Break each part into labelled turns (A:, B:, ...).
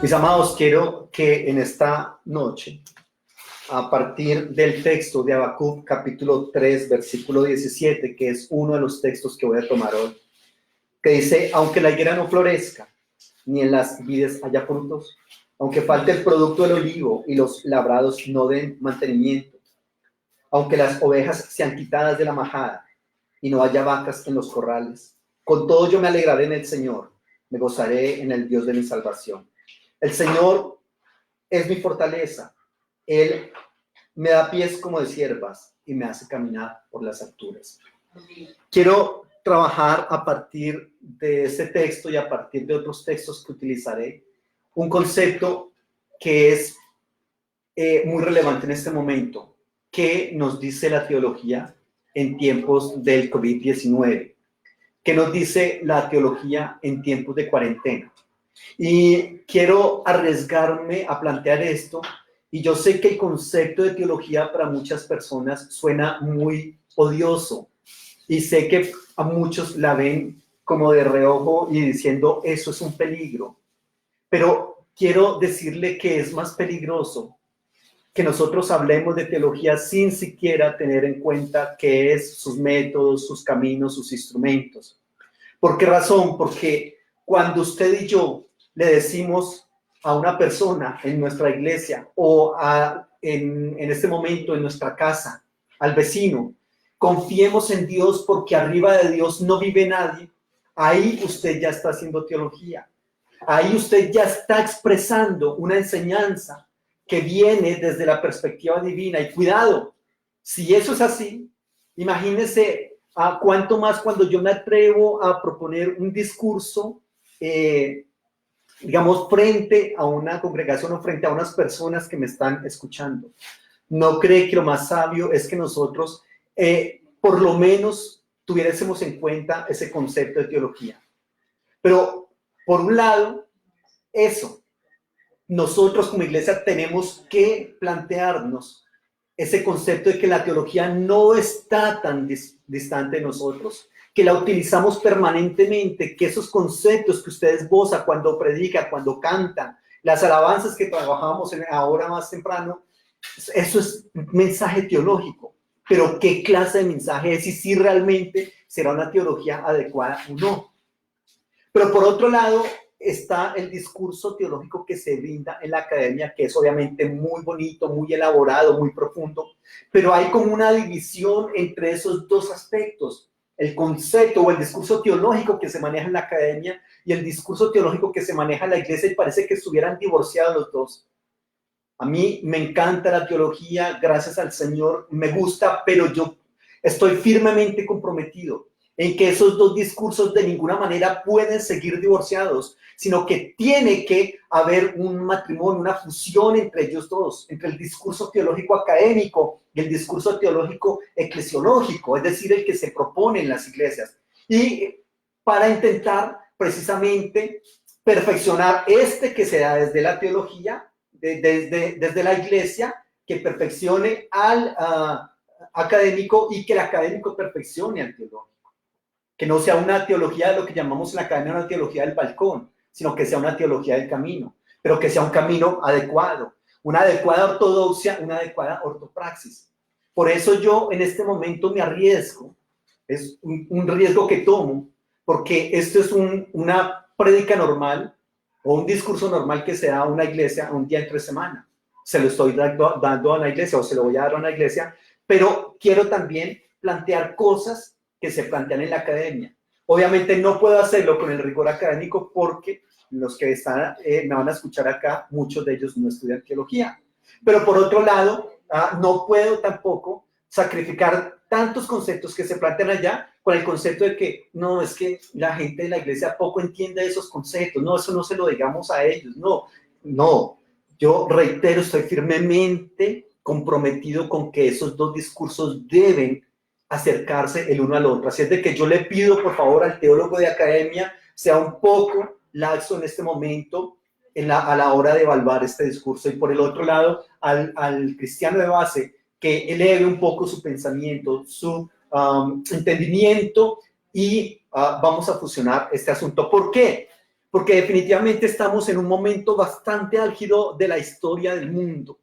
A: Mis amados, quiero que en esta noche, a partir del texto de Habacuc, capítulo 3, versículo 17, que es uno de los textos que voy a tomar hoy, que dice: aunque la higuera no florezca, ni en las vides haya frutos, aunque falte el producto del olivo y los labrados no den mantenimiento, aunque las ovejas sean quitadas de la majada y no haya vacas en los corrales, con todo yo me alegraré en el Señor, me gozaré en el Dios de mi salvación. El Señor es mi fortaleza. Él me da pies como de ciervas y me hace caminar por las alturas. Quiero trabajar a partir de este texto y a partir de otros textos que utilizaré un concepto que es muy relevante en este momento. ¿Qué nos dice la teología en tiempos del COVID-19? ¿Qué nos dice la teología en tiempos de cuarentena? Y quiero arriesgarme a plantear esto, y yo sé que el concepto de teología para muchas personas suena muy odioso, y sé que a muchos la ven como de reojo y diciendo eso es un peligro, pero quiero decirle que es más peligroso que nosotros hablemos de teología sin siquiera tener en cuenta qué es sus métodos, sus caminos, sus instrumentos. ¿Por qué razón? Porque cuando usted y yo le decimos a una persona en nuestra iglesia o en este momento en nuestra casa, al vecino, confiemos en Dios porque arriba de Dios no vive nadie, ahí usted ya está haciendo teología. Ahí usted ya está expresando una enseñanza que viene desde la perspectiva divina. Y cuidado, si eso es así, imagínese a cuánto más cuando yo me atrevo a proponer un discurso, digamos, frente a una congregación o frente a unas personas que me están escuchando. ¿No cree que lo más sabio es que nosotros, por lo menos, tuviésemos en cuenta ese concepto de teología? Pero, por un lado, eso, nosotros como iglesia tenemos que plantearnos ese concepto de que la teología no está tan distante de nosotros, que la utilizamos permanentemente, que esos conceptos que usted esboza cuando predica, cuando canta, las alabanzas que trabajamos ahora más temprano, eso es un mensaje teológico. Pero ¿qué clase de mensaje es y si realmente será una teología adecuada o no? Pero por otro lado está el discurso teológico que se brinda en la academia, que es obviamente muy bonito, muy elaborado, muy profundo, pero hay como una división entre esos dos aspectos: el concepto o el discurso teológico que se maneja en la academia y el discurso teológico que se maneja en la iglesia, y parece que estuvieran divorciados los dos. A mí me encanta la teología, gracias al Señor, me gusta, pero yo estoy firmemente comprometido en que esos dos discursos de ninguna manera pueden seguir divorciados, sino que tiene que haber un matrimonio, una fusión entre ellos dos, entre el discurso teológico académico y el discurso teológico eclesiológico, es decir, el que se propone en las iglesias. Y para intentar precisamente perfeccionar este que se da desde la teología, desde la iglesia, que perfeccione al académico y que el académico perfeccione al teológico. Que no sea una teología de lo que llamamos en la academia una teología del balcón, sino que sea una teología del camino, pero que sea un camino adecuado, una adecuada ortodoxia, una adecuada ortopraxis. Por eso yo en este momento me arriesgo, es un riesgo que tomo, porque esto es una prédica normal o un discurso normal que se da a una iglesia un día entre semana. Se lo estoy dando a una iglesia o se lo voy a dar a una iglesia, pero quiero también plantear cosas que se plantean en la academia. Obviamente no puedo hacerlo con el rigor académico porque los que están, me van a escuchar acá, muchos de ellos no estudian teología. Pero por otro lado, no puedo tampoco sacrificar tantos conceptos que se plantean allá con el concepto de que no, es que la gente de la iglesia poco entiende esos conceptos, no, eso no se lo digamos a ellos, no, yo reitero, estoy firmemente comprometido con que esos dos discursos deben acercarse el uno al otro. Así es de que yo le pido, por favor, al teólogo de academia sea un poco laxo en este momento a la hora de evaluar este discurso, y por el otro lado, al cristiano de base, que eleve un poco su pensamiento, su entendimiento, y vamos a fusionar este asunto. ¿Por qué? porque definitivamente estamos en un momento bastante álgido de la historia del mundo.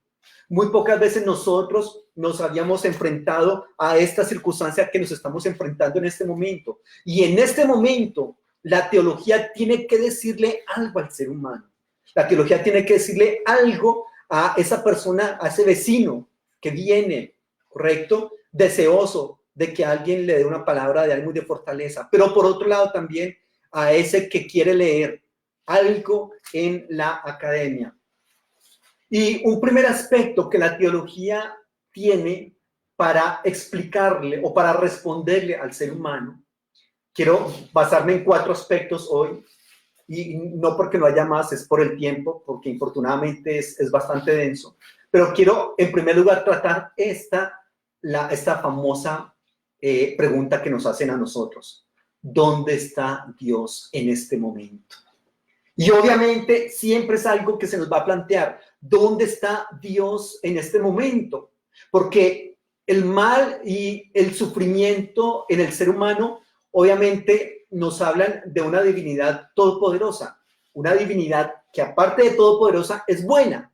A: Muy pocas veces nosotros nos habíamos enfrentado a esta circunstancia que nos estamos enfrentando en este momento. Y en este momento, la teología tiene que decirle algo al ser humano. La teología tiene que decirle algo a esa persona, a ese vecino que viene, ¿correcto? Deseoso de que alguien le dé una palabra de ánimo y de fortaleza. Pero por otro lado también a ese que quiere leer algo en la academia. Y un primer aspecto que la teología tiene para explicarle o para responderle al ser humano, quiero basarme en 4 aspectos hoy, y no porque no haya más, es por el tiempo, porque infortunadamente es bastante denso, pero quiero en primer lugar tratar esta famosa pregunta que nos hacen a nosotros: ¿dónde está Dios en este momento? Y obviamente siempre es algo que se nos va a plantear: ¿dónde está Dios en este momento? Porque el mal y el sufrimiento en el ser humano obviamente nos hablan de una divinidad todopoderosa, una divinidad que aparte de todopoderosa es buena,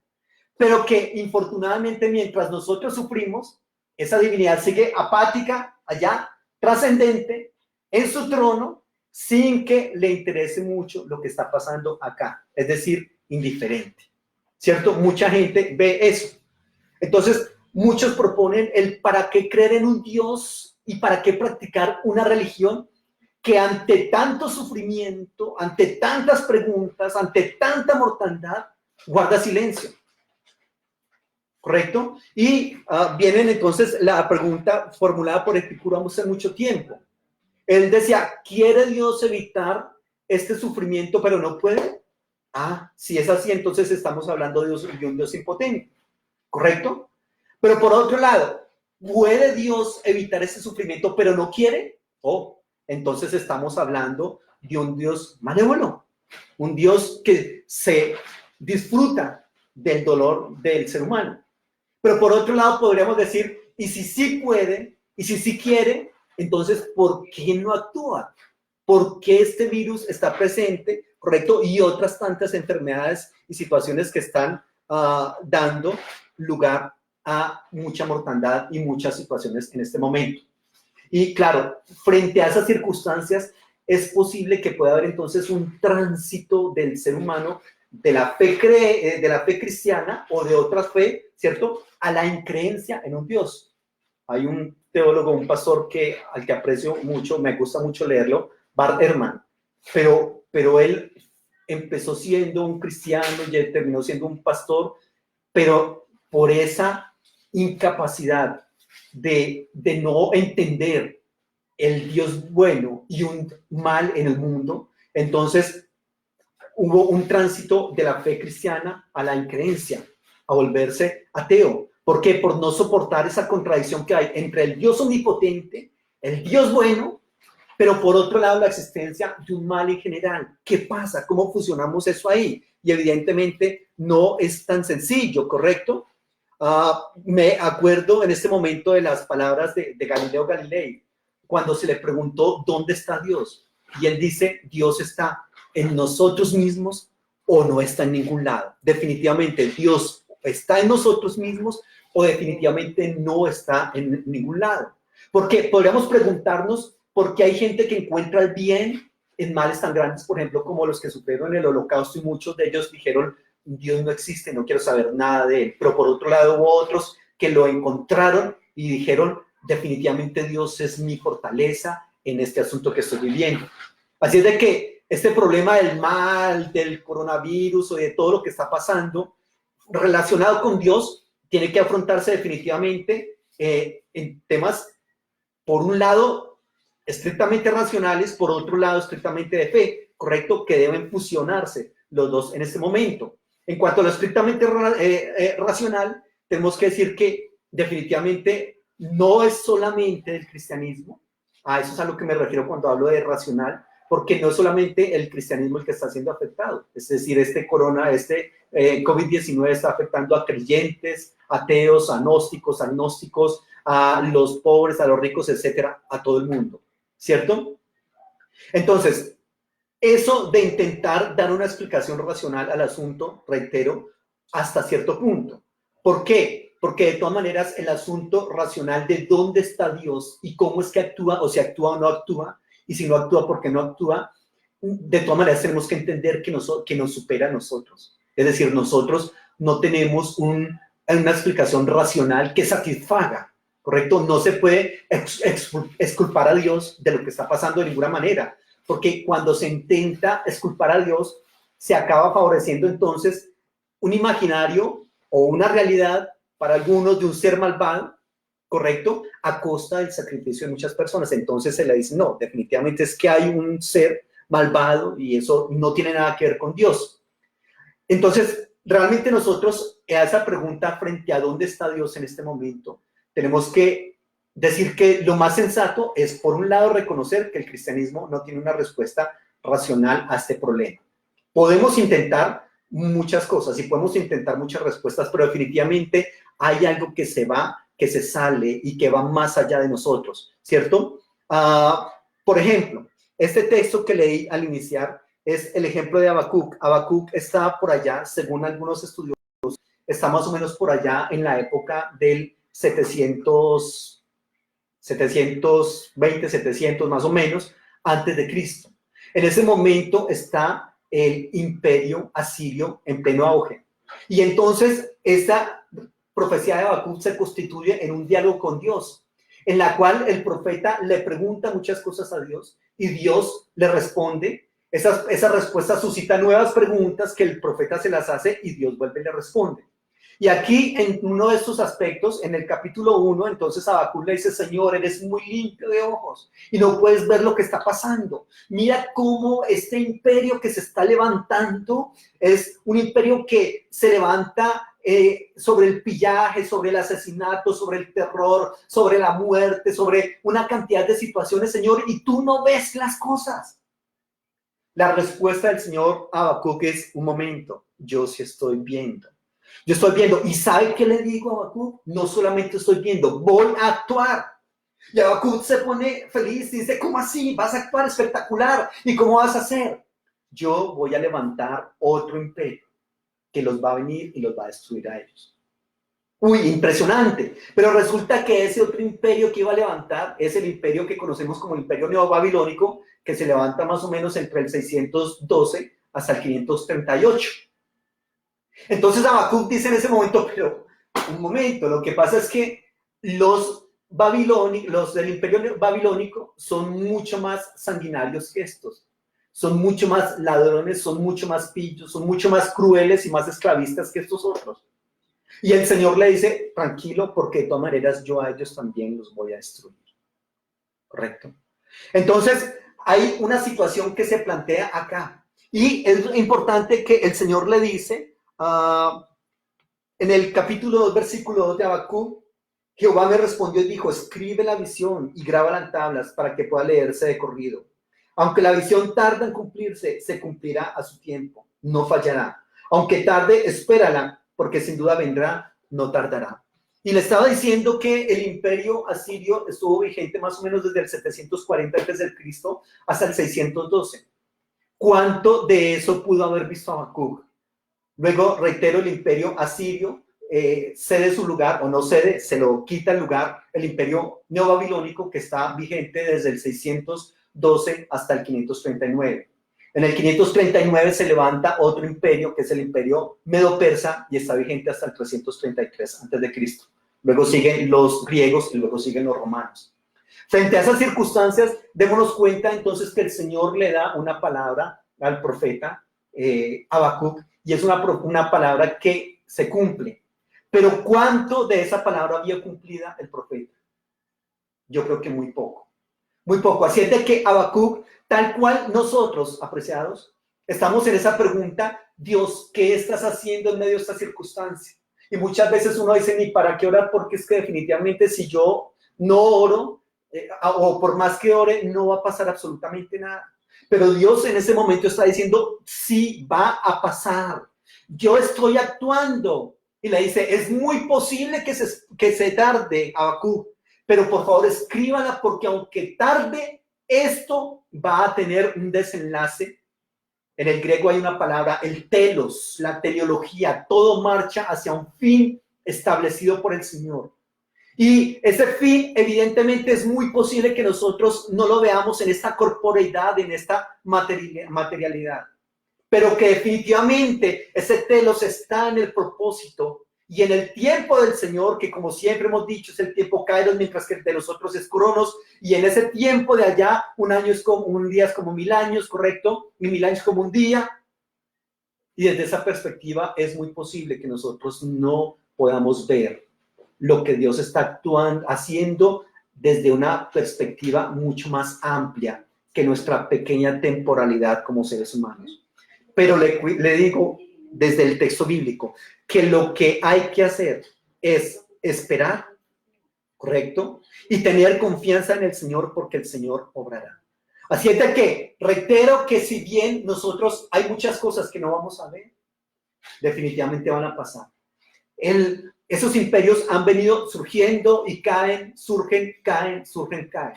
A: pero que infortunadamente mientras nosotros sufrimos, esa divinidad sigue apática allá, trascendente, en su trono, sin que le interese mucho lo que está pasando acá, es decir, indiferente, ¿cierto? Mucha gente ve eso. Entonces, muchos proponen el para qué creer en un Dios y para qué practicar una religión que ante tanto sufrimiento, ante tantas preguntas, ante tanta mortandad, guarda silencio. ¿Correcto? Y viene entonces la pregunta formulada por Epicuro hace mucho tiempo. Él decía: ¿quiere Dios evitar este sufrimiento pero no puede? Si es así, entonces estamos hablando de un Dios impotente, ¿correcto? Pero por otro lado, ¿puede Dios evitar ese sufrimiento pero no quiere? Entonces estamos hablando de un Dios malévolo, un Dios que se disfruta del dolor del ser humano. Pero por otro lado podríamos decir: y si sí puede, y si sí quiere, entonces ¿por qué no actúa? ¿Por qué este virus está presente, correcto? Y otras tantas enfermedades y situaciones que están dando lugar a mucha mortandad y muchas situaciones en este momento. Y claro, frente a esas circunstancias es posible que pueda haber entonces un tránsito del ser humano de la fe cristiana o de otra fe, ¿cierto?, a la increencia en un Dios. Hay un teólogo, un pastor al que aprecio mucho, me gusta mucho leerlo, Bart Ehrman, pero él empezó siendo un cristiano y terminó siendo un pastor, pero por esa incapacidad de no entender el Dios bueno y un mal en el mundo, entonces hubo un tránsito de la fe cristiana a la increencia, a volverse ateo. ¿Por qué? Por no soportar esa contradicción que hay entre el Dios omnipotente, el Dios bueno, pero por otro lado la existencia de un mal en general. ¿Qué pasa? ¿Cómo fusionamos eso ahí? Y evidentemente no es tan sencillo, ¿correcto? Me acuerdo en este momento de las palabras de Galileo Galilei, cuando se le preguntó ¿dónde está Dios? Y él dice: Dios está en nosotros mismos o no está en ningún lado. Definitivamente Dios está en nosotros mismos o definitivamente no está en ningún lado. Porque podríamos preguntarnos por qué hay gente que encuentra el bien en males tan grandes, por ejemplo, como los que sufrieron el Holocausto, y muchos de ellos dijeron: Dios no existe, no quiero saber nada de él. Pero por otro lado hubo otros que lo encontraron y dijeron: definitivamente Dios es mi fortaleza en este asunto que estoy viviendo. Así es de que este problema del mal, del coronavirus o de todo lo que está pasando relacionado con Dios tiene que afrontarse definitivamente en temas, por un lado, estrictamente racionales, por otro lado, estrictamente de fe, ¿correcto? Que deben fusionarse los dos en este momento. En cuanto a lo estrictamente racional, tenemos que decir que definitivamente no es solamente del cristianismo. A eso es a lo que me refiero cuando hablo de racional, porque no es solamente el cristianismo el que está siendo afectado. Es decir, este COVID-19 está afectando a creyentes, ateos, agnósticos, a los pobres, a los ricos, etcétera, a todo el mundo, ¿cierto? Entonces, eso de intentar dar una explicación racional al asunto, reitero, hasta cierto punto. ¿Por qué? Porque de todas maneras el asunto racional de dónde está Dios y cómo es que actúa, o si actúa o no actúa, y si no actúa, ¿por qué no actúa? De todas maneras tenemos que entender que nos supera a nosotros. Es decir, nosotros no tenemos una explicación racional que satisfaga, ¿correcto? No se puede exculpar a Dios de lo que está pasando de ninguna manera, porque cuando se intenta exculpar a Dios, se acaba favoreciendo entonces un imaginario o una realidad para algunos de un ser malvado, ¿correcto? A costa del sacrificio de muchas personas. Entonces se le dice, no, definitivamente es que hay un ser malvado y eso no tiene nada que ver con Dios. Entonces, realmente nosotros a esa pregunta frente a dónde está Dios en este momento, tenemos que decir que lo más sensato es, por un lado, reconocer que el cristianismo no tiene una respuesta racional a este problema. Podemos intentar muchas cosas y podemos intentar muchas respuestas, pero definitivamente hay algo que se va, que se sale y que va más allá de nosotros, ¿cierto? Por ejemplo, este texto que leí al iniciar es el ejemplo de Habacuc. Habacuc está por allá, según algunos estudiosos, está más o menos por allá en la época del 720, 700 más o menos, antes de Cristo. En ese momento está el imperio asirio en pleno auge. Y entonces esta profecía de Habacuc se constituye en un diálogo con Dios, en la cual el profeta le pregunta muchas cosas a Dios y Dios le responde. Esa respuesta suscita nuevas preguntas que el profeta se las hace y Dios vuelve y le responde. Y aquí, en uno de estos aspectos, en el capítulo 1, entonces Habacuc le dice, Señor, eres muy limpio de ojos y no puedes ver lo que está pasando. Mira cómo este imperio que se está levantando es un imperio que se levanta sobre el pillaje, sobre el asesinato, sobre el terror, sobre la muerte, sobre una cantidad de situaciones, Señor, y tú no ves las cosas. La respuesta del Señor a Habacuc es, un momento, yo sí estoy viendo. Yo estoy viendo. ¿Y sabe qué le digo a Habacuc? No solamente estoy viendo, voy a actuar. Y Habacuc se pone feliz y dice, ¿cómo así? ¿Vas a actuar espectacular? ¿Y cómo vas a hacer? Yo voy a levantar otro imperio que los va a venir y los va a destruir a ellos. Uy, impresionante. Pero resulta que ese otro imperio que iba a levantar es el imperio que conocemos como el imperio neobabilónico, que se levanta más o menos entre el 612 hasta el 538. Entonces Habacuc dice en ese momento, pero un momento, lo que pasa es que los del imperio babilónico son mucho más sanguinarios que estos. Son mucho más ladrones, son mucho más pillos, son mucho más crueles y más esclavistas que estos otros. Y el Señor le dice, tranquilo, porque de todas maneras yo a ellos también los voy a destruir. ¿Correcto? Entonces, hay una situación que se plantea acá. Y es importante que el Señor le dice, en el capítulo 2, versículo 2 de Habacuc, Jehová me respondió y dijo, escribe la visión y grábala en tablas para que pueda leerse de corrido. Aunque la visión tarda en cumplirse, se cumplirá a su tiempo, no fallará. Aunque tarde, espérala, porque sin duda vendrá, no tardará. Y le estaba diciendo que el imperio asirio estuvo vigente más o menos desde el 740 a.C. hasta el 612. ¿Cuánto de eso pudo haber visto Habacuc? Luego, reitero, el imperio asirio cede su lugar, o no cede, se lo quita el lugar, el imperio neobabilónico que está vigente desde el 612 hasta el 539. En el 539 se levanta otro imperio, que es el imperio medo-persa, y está vigente hasta el 333 a.C. Luego siguen los griegos y luego siguen los romanos. Frente a esas circunstancias, démonos cuenta entonces que el Señor le da una palabra al profeta Habacuc, y es una palabra que se cumple. Pero ¿cuánto de esa palabra había cumplida el profeta? Yo creo que muy poco. Muy poco. Así es de que Habacuc, tal cual nosotros, apreciados, estamos en esa pregunta, Dios, ¿qué estás haciendo en medio de esta circunstancia? Y muchas veces uno dice, ni para qué orar, porque es que definitivamente si yo no oro, o por más que ore, no va a pasar absolutamente nada. Pero Dios en ese momento está diciendo, sí, va a pasar. Yo estoy actuando. Y le dice, es muy posible que se tarde, Habacuc, pero por favor escríbala porque aunque tarde, esto va a tener un desenlace En el griego hay una palabra, el telos, la teleología, todo marcha hacia un fin establecido por el Señor. Y ese fin, evidentemente, es muy posible que nosotros no lo veamos en esta corporeidad, en esta materialidad, pero que definitivamente ese telos está en el propósito y en el tiempo del Señor, que como siempre hemos dicho, es el tiempo kairos, mientras que el de nosotros es cronos, y en ese tiempo de allá, un día es como 1000 años, ¿correcto? Y 1000 años como un día, y desde esa perspectiva es muy posible que nosotros no podamos ver lo que Dios está actuando, haciendo desde una perspectiva mucho más amplia que nuestra pequeña temporalidad como seres humanos. Pero le digo desde el texto bíblico que lo que hay que hacer es esperar, ¿correcto? Y tener confianza en el Señor porque el Señor obrará. Así es de que reitero que si bien nosotros hay muchas cosas que no vamos a ver, definitivamente van a pasar. Esos imperios han venido surgiendo y caen, surgen, caen, surgen, caen.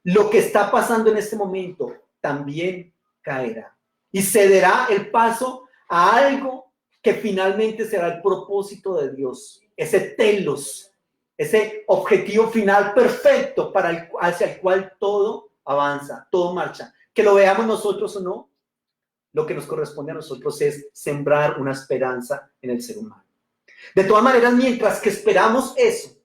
A: Lo que está pasando en este momento también caerá y cederá el paso a algo que finalmente será el propósito de Dios, ese telos, ese objetivo final perfecto hacia el cual todo avanza, todo marcha. Que lo veamos nosotros o no, lo que nos corresponde a nosotros es sembrar una esperanza en el ser humano. De todas maneras, mientras que esperamos eso,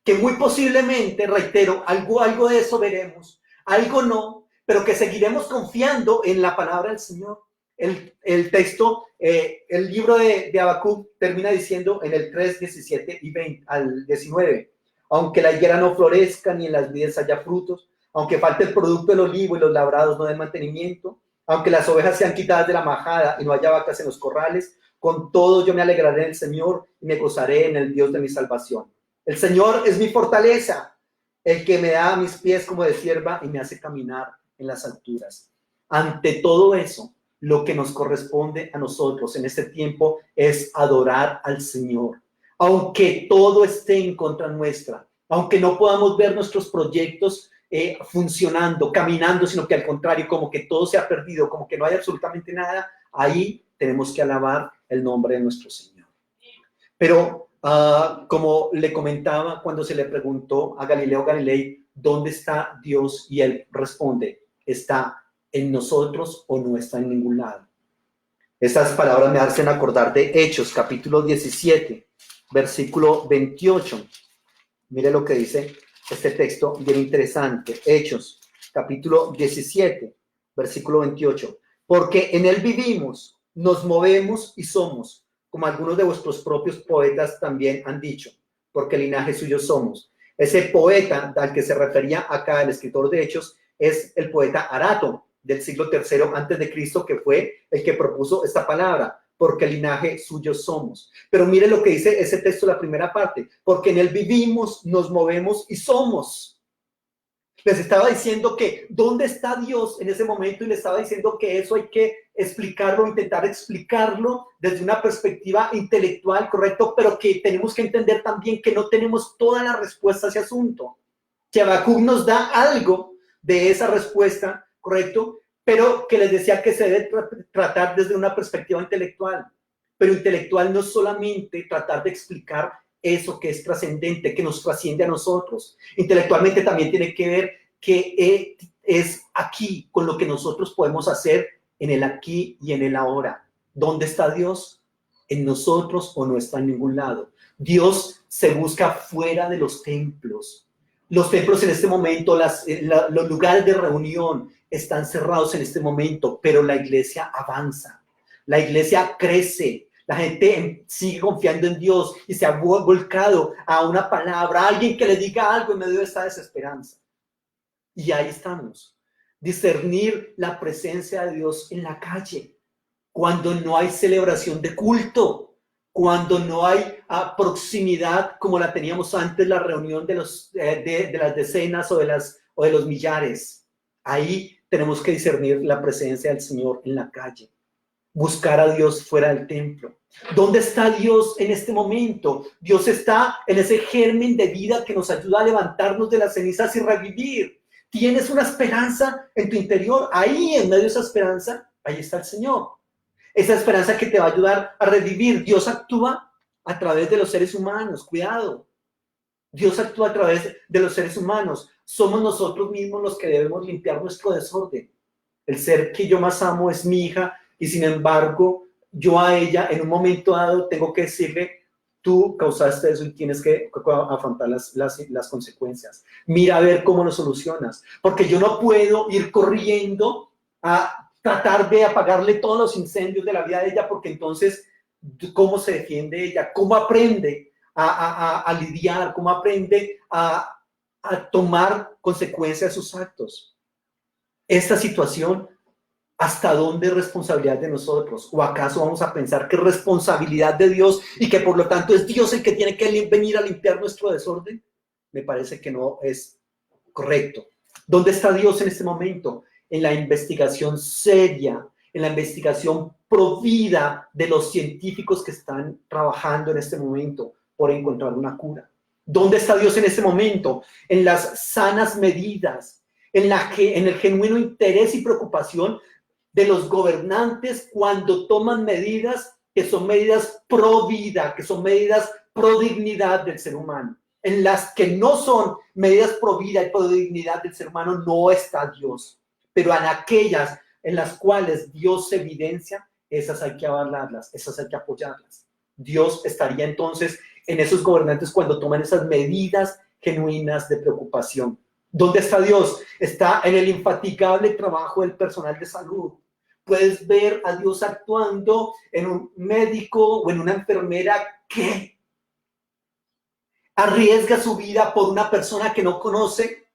A: que muy posiblemente, reitero, algo de eso veremos, algo no, pero que seguiremos confiando en la palabra del Señor. El texto, el libro de Habacuc termina diciendo en el 3, 17 y 20 al 19, aunque la higuera no florezca ni en las vides haya frutos, aunque falte el producto del olivo y los labrados no den mantenimiento, aunque las ovejas sean quitadas de la majada y no haya vacas en los corrales, con todo yo me alegraré en el Señor y me gozaré en el Dios de mi salvación. El Señor es mi fortaleza, el que me da a mis pies como de sierva y me hace caminar en las alturas. Ante todo eso, lo que nos corresponde a nosotros en este tiempo es adorar al Señor. Aunque todo esté en contra nuestra, aunque no podamos ver nuestros proyectos funcionando, caminando, sino que al contrario, como que todo se ha perdido, como que no hay absolutamente nada, ahí tenemos que alabar el nombre de nuestro Señor. Pero como le comentaba cuando se le preguntó a Galileo Galilei, ¿dónde está Dios? Y él responde, ¿está en nosotros o no está en ningún lado? Estas palabras me hacen acordar de Hechos, capítulo 17, versículo 28. Mire lo que dice este texto bien interesante. Hechos, capítulo 17, versículo 28. Porque en él vivimos, nos movemos y somos, como algunos de vuestros propios poetas también han dicho, porque linaje suyo somos. Ese poeta al que se refería acá el escritor de Hechos es el poeta Arato, del siglo III antes de Cristo, que fue el que propuso esta palabra, porque linaje suyo somos. Pero mire lo que dice ese texto, la primera parte, porque en él vivimos, nos movemos y somos. Les estaba diciendo que dónde está Dios en ese momento y les estaba diciendo que eso hay que explicarlo, intentar explicarlo desde una perspectiva intelectual, correcto, pero que tenemos que entender también que no tenemos toda la respuesta a ese asunto. Que Habacuc nos da algo de esa respuesta, correcto, pero que les decía que se debe tratar desde una perspectiva intelectual. Pero intelectual no es solamente tratar de explicar eso que es trascendente, que nos trasciende a nosotros. Intelectualmente también tiene que ver que es aquí con lo que nosotros podemos hacer en el aquí y en el ahora. ¿Dónde está Dios? ¿En nosotros o no está en ningún lado? Dios se busca fuera de los templos. Los templos en este momento, los lugares de reunión están cerrados en este momento, pero la iglesia avanza, la iglesia crece, la gente sigue confiando en Dios y se ha volcado a una palabra, a alguien que le diga algo en medio de esta desesperanza. Y ahí estamos, discernir la presencia de Dios en la calle, cuando no hay celebración de culto, cuando no hay proximidad como la teníamos antes, la reunión de las decenas o de los millares. Ahí tenemos que discernir la presencia del Señor en la calle, buscar a Dios fuera del templo. ¿Dónde está Dios en este momento? Dios está en ese germen de vida que nos ayuda a levantarnos de las cenizas y revivir. ¿Tienes una esperanza en tu interior? Ahí, en medio de esa esperanza, ahí está el Señor. Esa esperanza que te va a ayudar a revivir. Dios actúa a través de los seres humanos, cuidado. Dios actúa a través de los seres humanos. Somos nosotros mismos los que debemos limpiar nuestro desorden. El ser que yo más amo es mi hija y sin embargo yo a ella en un momento dado tengo que decirle, tú causaste eso y tienes que afrontar las consecuencias. Mira a ver cómo lo solucionas, porque yo no puedo ir corriendo a tratar de apagarle todos los incendios de la vida de ella, porque entonces, ¿cómo se defiende ella? ¿Cómo aprende a lidiar? ¿Cómo aprende a tomar consecuencias de sus actos? Esta situación, ¿hasta dónde es responsabilidad de nosotros? ¿O acaso vamos a pensar que es responsabilidad de Dios y que por lo tanto es Dios el que tiene que venir a limpiar nuestro desorden? Me parece que no es correcto. ¿Dónde está Dios en este momento? En la investigación seria, en la investigación provida de los científicos que están trabajando en este momento por encontrar una cura. ¿Dónde está Dios en este momento? En las sanas medidas, en el genuino interés y preocupación de los gobernantes cuando toman medidas que son medidas pro vida, que son medidas pro dignidad del ser humano. En las que no son medidas pro vida y pro dignidad del ser humano no está Dios. Pero en aquellas en las cuales Dios se evidencia, esas hay que avalarlas, esas hay que apoyarlas. Dios estaría entonces en esos gobernantes cuando toman esas medidas genuinas de preocupación. ¿Dónde está Dios? Está en el infatigable trabajo del personal de salud. Puedes ver a Dios actuando en un médico o en una enfermera que arriesga su vida por una persona que no conoce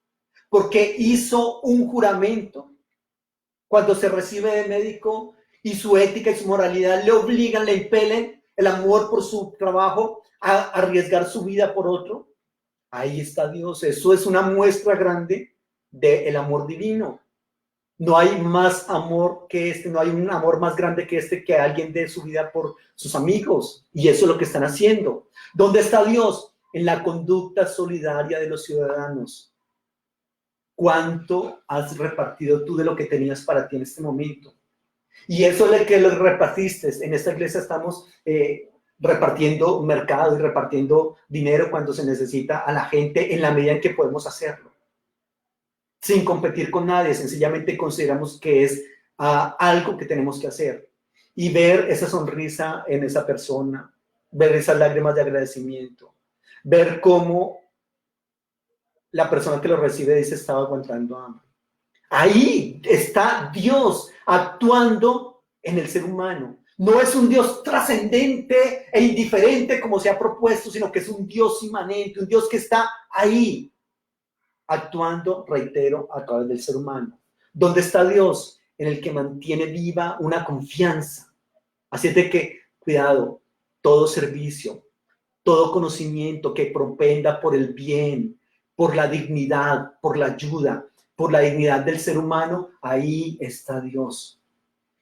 A: porque hizo un juramento. Cuando se recibe de médico y su ética y su moralidad le obligan, le impelen el amor por su trabajo a arriesgar su vida por otro. Ahí está Dios. Eso es una muestra grande del amor divino. No hay más amor que este, no hay un amor más grande que este, que alguien dé su vida por sus amigos. Y eso es lo que están haciendo. ¿Dónde está Dios? En la conducta solidaria de los ciudadanos. ¿Cuánto has repartido tú de lo que tenías para ti en este momento? Y eso es lo que lo repartiste. En esta iglesia estamos repartiendo mercado y repartiendo dinero cuando se necesita a la gente en la medida en que podemos hacerlo. Sin competir con nadie, sencillamente consideramos que es algo que tenemos que hacer. Y ver esa sonrisa en esa persona, ver esas lágrimas de agradecimiento, ver cómo la persona que lo recibe dice estaba aguantando hambre. Ahí está Dios actuando en el ser humano. No es un Dios trascendente e indiferente como se ha propuesto, sino que es un Dios inmanente, un Dios que está ahí, actuando, reitero, a través del ser humano. ¿Dónde está Dios? En el que mantiene viva una confianza. Así es de que, cuidado, todo servicio, todo conocimiento que propenda por el bien, por la dignidad, por la ayuda, por la dignidad del ser humano, ahí está Dios.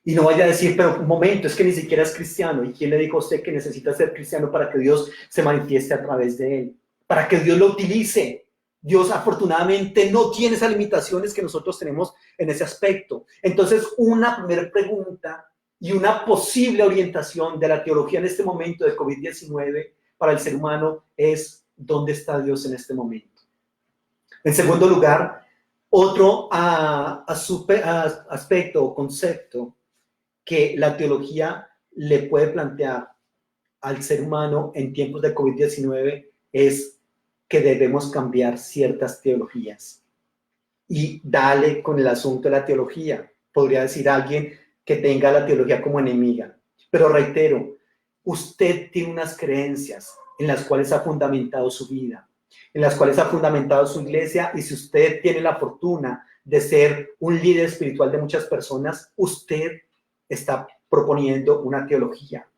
A: Y no vaya a decir, pero un momento, es que ni siquiera es cristiano. ¿Y quién le dijo a usted que necesita ser cristiano para que Dios se manifieste a través de él? Para que Dios lo utilice. Dios afortunadamente no tiene esas limitaciones que nosotros tenemos en ese aspecto. Entonces, una primera pregunta y una posible orientación de la teología en este momento de COVID-19 para el ser humano es, ¿dónde está Dios en este momento? En segundo lugar, otro aspecto o concepto que la teología le puede plantear al ser humano en tiempos de COVID-19 es que debemos cambiar ciertas teologías. Y dale con el asunto de la teología. Podría decir alguien que tenga la teología como enemiga. Pero reitero, usted tiene unas creencias en las cuales ha fundamentado su vida, en las cuales ha fundamentado su iglesia, y si usted tiene la fortuna de ser un líder espiritual de muchas personas, usted está proponiendo una teología.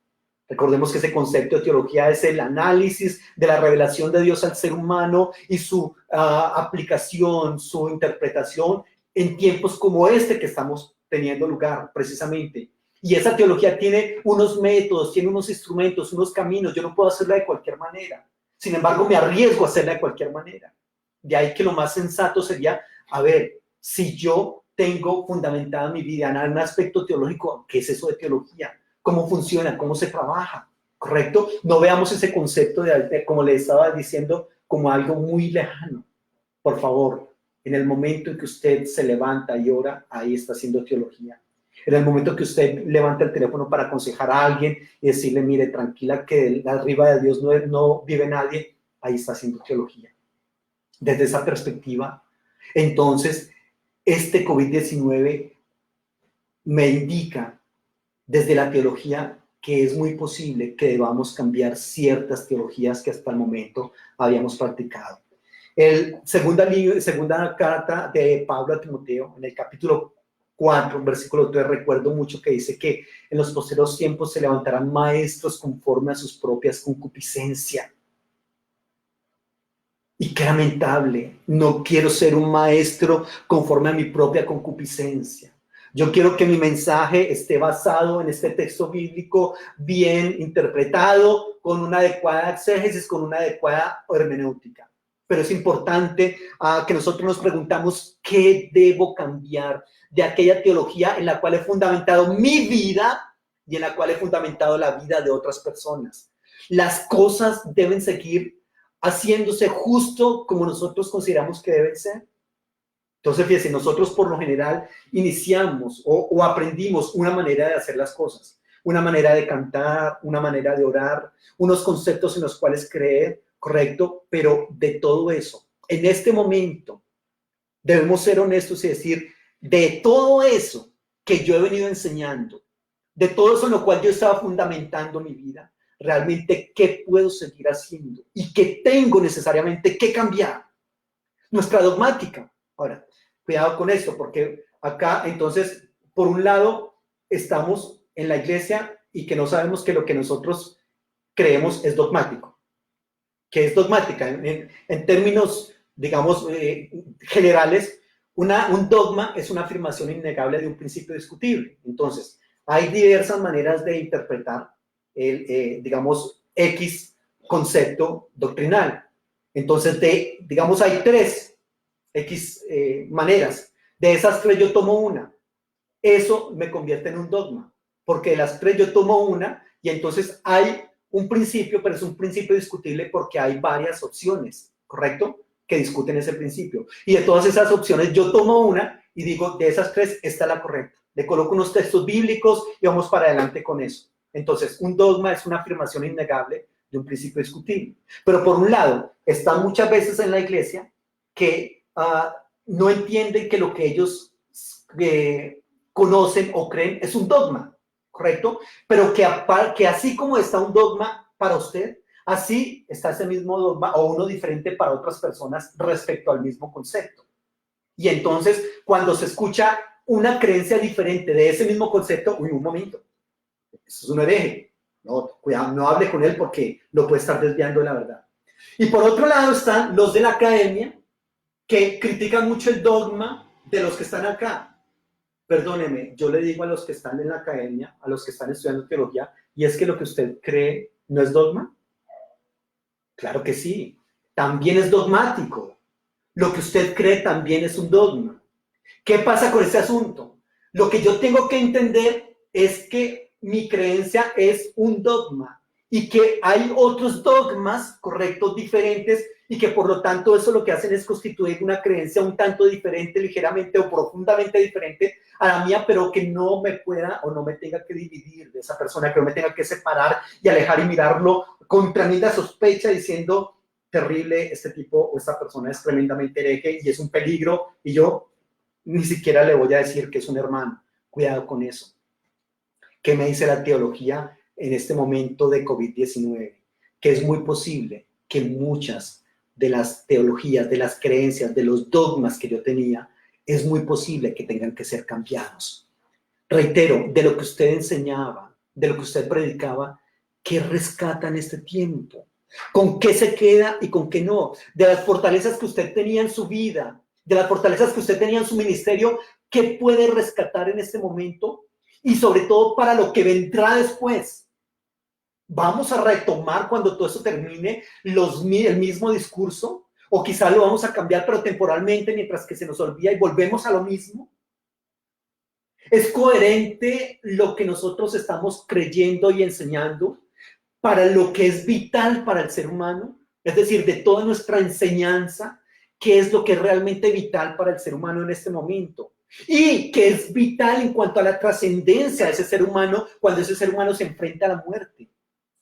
A: Recordemos que ese concepto de teología es el análisis de la revelación de Dios al ser humano y su aplicación, su interpretación en tiempos como este que estamos teniendo lugar precisamente. Y esa teología tiene unos métodos, tiene unos instrumentos, unos caminos. Yo no puedo hacerla de cualquier manera. Sin embargo, me arriesgo a hacerla de cualquier manera. De ahí que lo más sensato sería, a ver, si yo tengo fundamentada mi vida en un aspecto teológico. ¿Qué es eso de teología? ¿Cómo funciona? ¿Cómo se trabaja? ¿Correcto? No veamos ese concepto como le estaba diciendo, como algo muy lejano. Por favor, en el momento en que usted se levanta y ora, ahí está haciendo teología. En el momento que usted levanta el teléfono para aconsejar a alguien y decirle, mire, tranquila que arriba de Dios no vive nadie, ahí está haciendo teología. Desde esa perspectiva, entonces, este COVID-19 me indica desde la teología que es muy posible que debamos cambiar ciertas teologías que hasta el momento habíamos practicado. Segunda carta de Pablo a Timoteo, en el capítulo 4, versículo 3, recuerdo mucho que dice que en los posteriores tiempos se levantarán maestros conforme a sus propias concupiscencias. Y qué lamentable, no quiero ser un maestro conforme a mi propia concupiscencia. Yo quiero que mi mensaje esté basado en este texto bíblico bien interpretado, con una adecuada exégesis, con una adecuada hermenéutica. Pero es importante que nosotros nos preguntamos qué debo cambiar de aquella teología en la cual he fundamentado mi vida y en la cual he fundamentado la vida de otras personas. Las cosas deben seguir haciéndose justo como nosotros consideramos que deben ser. Entonces, fíjense, nosotros por lo general iniciamos o aprendimos una manera de hacer las cosas, una manera de cantar, una manera de orar, unos conceptos en los cuales creer, correcto, pero de todo eso, en este momento, debemos ser honestos y decir, de todo eso que yo he venido enseñando, de todo eso en lo cual yo estaba fundamentando mi vida, realmente qué puedo seguir haciendo y qué tengo necesariamente que cambiar. Nuestra dogmática. Ahora, cuidado con esto, porque acá entonces, por un lado, estamos en la iglesia y que no sabemos que lo que nosotros creemos es dogmático. ¿Qué es dogmática? En términos, digamos, generales, un dogma es una afirmación innegable de un principio discutible. Entonces, hay diversas maneras de interpretar digamos, X concepto doctrinal. Entonces, digamos, hay 3 X maneras. De esas 3 yo tomo una. Eso me convierte en un dogma, porque de las 3 yo tomo una y entonces hay un principio, pero es un principio discutible porque hay varias opciones, ¿correcto? Que discuten ese principio. Y de todas esas opciones yo tomo una y digo, de esas 3, esta es la correcta. Le coloco unos textos bíblicos y vamos para adelante con eso. Entonces, un dogma es una afirmación innegable de un principio discutible. Pero por un lado, están muchas veces en la iglesia que no entienden que lo que ellos conocen o creen es un dogma, ¿correcto? Pero que así como está un dogma para usted, así está ese mismo dogma o uno diferente para otras personas respecto al mismo concepto. Y entonces, cuando se escucha una creencia diferente de ese mismo concepto, un momento, eso es un hereje. No, cuidado, no hable con él porque lo puede estar desviando de la verdad. Y por otro lado están los de la academia que critican mucho el dogma de los que están acá. Perdóneme, yo le digo a los que están en la academia, a los que están estudiando teología, y es que lo que usted cree no es dogma. Claro que sí, también es dogmático. Lo que usted cree también es un dogma. ¿Qué pasa con este asunto? Lo que yo tengo que entender es que mi creencia es un dogma y que hay otros dogmas correctos diferentes y que por lo tanto eso lo que hacen es constituir una creencia un tanto diferente, ligeramente o profundamente diferente a la mía, pero que no me pueda o no me tenga que dividir de esa persona, que no me tenga que separar y alejar y mirarlo con tremenda sospecha diciendo, terrible, este tipo o esta persona es tremendamente hereje y es un peligro y yo ni siquiera le voy a decir que es un hermano. Cuidado con eso. ¿Qué me dice la teología en este momento de COVID-19? Que es muy posible que muchas de las teologías, de las creencias, de los dogmas que yo tenía, es muy posible que tengan que ser cambiados. Reitero, de lo que usted enseñaba, de lo que usted predicaba, ¿qué rescata en este tiempo? ¿Con qué se queda y con qué no? De las fortalezas que usted tenía en su vida, de las fortalezas que usted tenía en su ministerio, ¿qué puede rescatar en este momento? Y sobre todo para lo que vendrá después. ¿Vamos a retomar cuando todo esto termine el mismo discurso? ¿O quizá lo vamos a cambiar pero temporalmente mientras que se nos olvida y volvemos a lo mismo? ¿Es coherente lo que nosotros estamos creyendo y enseñando para lo que es vital para el ser humano? Es decir, de toda nuestra enseñanza, ¿qué es lo que es realmente vital para el ser humano en este momento? Y qué es vital en cuanto a la trascendencia de ese ser humano cuando ese ser humano se enfrenta a la muerte.